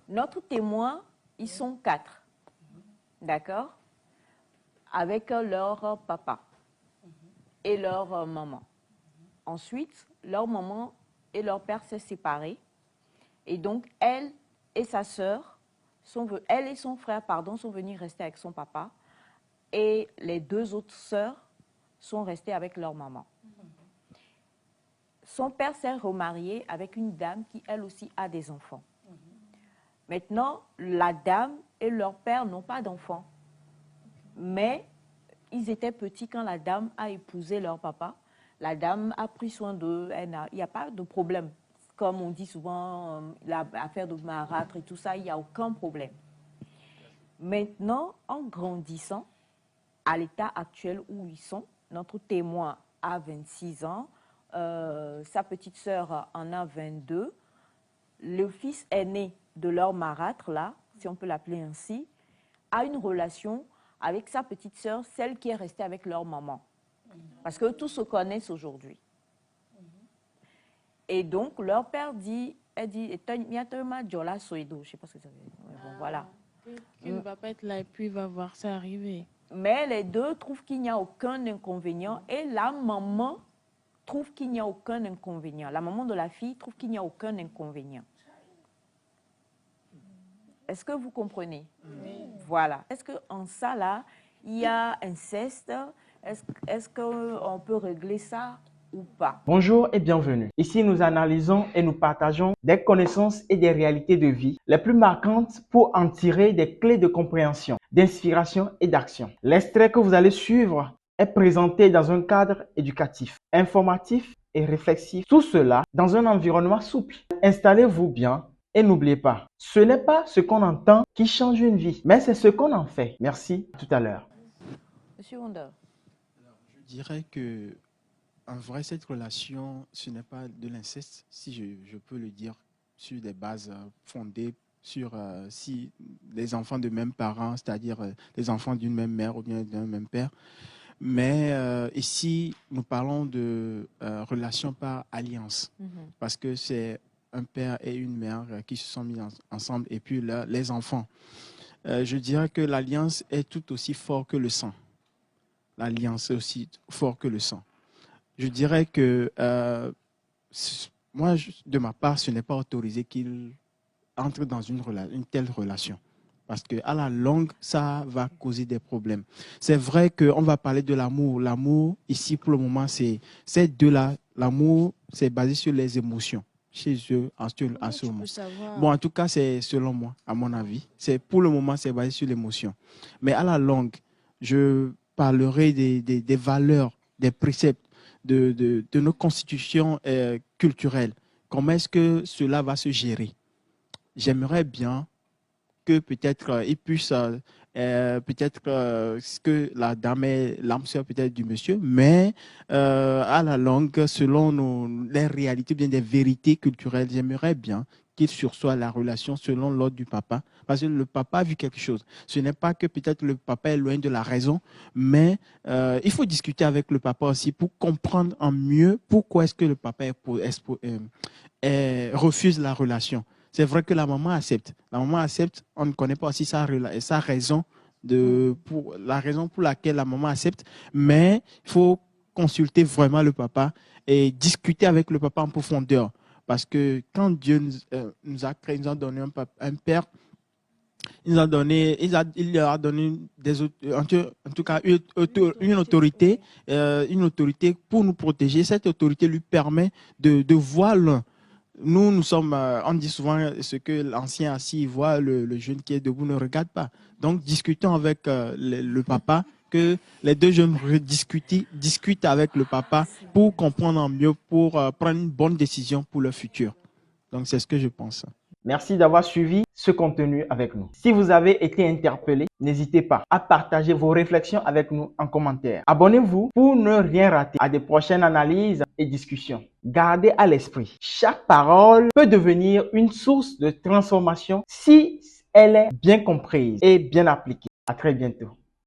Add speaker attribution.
Speaker 1: Notre témoin, ils sont 4, d'accord? Avec leur papa et leur maman. Ensuite, leur maman et leur père s'est séparés. Et donc, elle et sa sœur, elle et son frère, sont venus rester avec son papa. Et les 2 autres sœurs sont restées avec leur maman. Son père s'est remarié avec une dame qui, elle aussi, a des enfants. Maintenant, la dame et leur père n'ont pas d'enfants. Mais ils étaient petits quand la dame a épousé leur papa. La dame a pris soin d'eux. Il n'y a pas de problème. Comme on dit souvent, l'affaire de marâtre et tout ça, il n'y a aucun problème. Maintenant, en grandissant, à l'état actuel où ils sont, notre témoin a 26 ans, sa petite sœur en a 22. Le fils aîné de leur marâtre, là, si on peut l'appeler ainsi, a une relation avec sa petite sœur, celle qui est restée avec leur maman. Parce que tous se connaissent aujourd'hui. Et donc, leur père dit, je ne sais pas ce que ça veut dire. Bon, voilà.
Speaker 2: Il ne va pas être là et puis il va voir ça arriver.
Speaker 1: Mais les 2 trouvent qu'il n'y a aucun inconvénient et la maman trouve qu'il n'y a aucun inconvénient. La maman de la fille trouve qu'il n'y a aucun inconvénient. Est-ce que vous comprenez? Oui. Voilà. Est-ce qu'en ça, là, il y a inceste? Est-ce qu'on peut régler ça ou pas?
Speaker 3: Bonjour et bienvenue. Ici, nous analysons et nous partageons des connaissances et des réalités de vie les plus marquantes pour en tirer des clés de compréhension, d'inspiration et d'action. L'extrait que vous allez suivre est présenté dans un cadre éducatif, informatif et réflexif. Tout cela dans un environnement souple. Installez-vous bien. Et n'oubliez pas, ce n'est pas ce qu'on entend qui change une vie, mais c'est ce qu'on en fait. Merci, à tout à l'heure.
Speaker 1: Monsieur Wonder.
Speaker 4: Je dirais que, en vrai, cette relation, ce n'est pas de l'inceste, si je peux le dire, sur des bases fondées sur si les enfants de mêmes parents, c'est-à-dire les enfants d'une même mère ou bien d'un même père. Mais ici, nous parlons de relation par alliance, parce que c'est un père et une mère qui se sont mis ensemble et puis là, les enfants. Je dirais que l'alliance est tout aussi fort que le sang. L'alliance est aussi fort que le sang. Je dirais que moi, de ma part, ce n'est pas autorisé qu'il entre dans une telle relation. Parce qu'à la longue, ça va causer des problèmes. C'est vrai qu'on va parler de l'amour. L'amour, ici, pour le moment, c'est ces deux-là. L'amour, c'est basé sur les émotions. Chez eux, en ce moment. Bon, en tout cas, c'est selon moi, à mon avis. Pour le moment, c'est basé sur l'émotion. Mais à la longue, je parlerai des valeurs, des préceptes, de nos constitutions culturelles. Comment est-ce que cela va se gérer? J'aimerais bien que peut-être il puisse, peut-être que la dame est l'âme sœur peut-être du monsieur, mais à la longue, selon les réalités, bien des vérités culturelles, j'aimerais bien qu'il sursoit la relation selon l'ordre du papa, parce que le papa a vu quelque chose. Ce n'est pas que peut-être le papa est loin de la raison, mais il faut discuter avec le papa aussi pour comprendre en mieux pourquoi est-ce que le papa refuse la relation. C'est vrai que la maman accepte. La maman accepte, on ne connaît pas aussi sa raison, la raison pour laquelle la maman accepte, mais il faut consulter vraiment le papa et discuter avec le papa en profondeur. Parce que quand Dieu nous a créé, il nous a donné un père, il leur a donné en tout cas une autorité pour nous protéger. Cette autorité lui permet de voir l'un. Nous sommes, on dit souvent ce que l'ancien assis voit, le jeune qui est debout ne regarde pas. Donc, discutons avec le papa, que les 2 jeunes discutent avec le papa pour comprendre mieux, pour prendre une bonne décision pour leur futur. Donc, c'est ce que je pense.
Speaker 3: Merci d'avoir suivi ce contenu avec nous. Si vous avez été interpellé, n'hésitez pas à partager vos réflexions avec nous en commentaire. Abonnez-vous pour ne rien rater à des prochaines analyses et discussions. Gardez à l'esprit, chaque parole peut devenir une source de transformation si elle est bien comprise et bien appliquée. À très bientôt.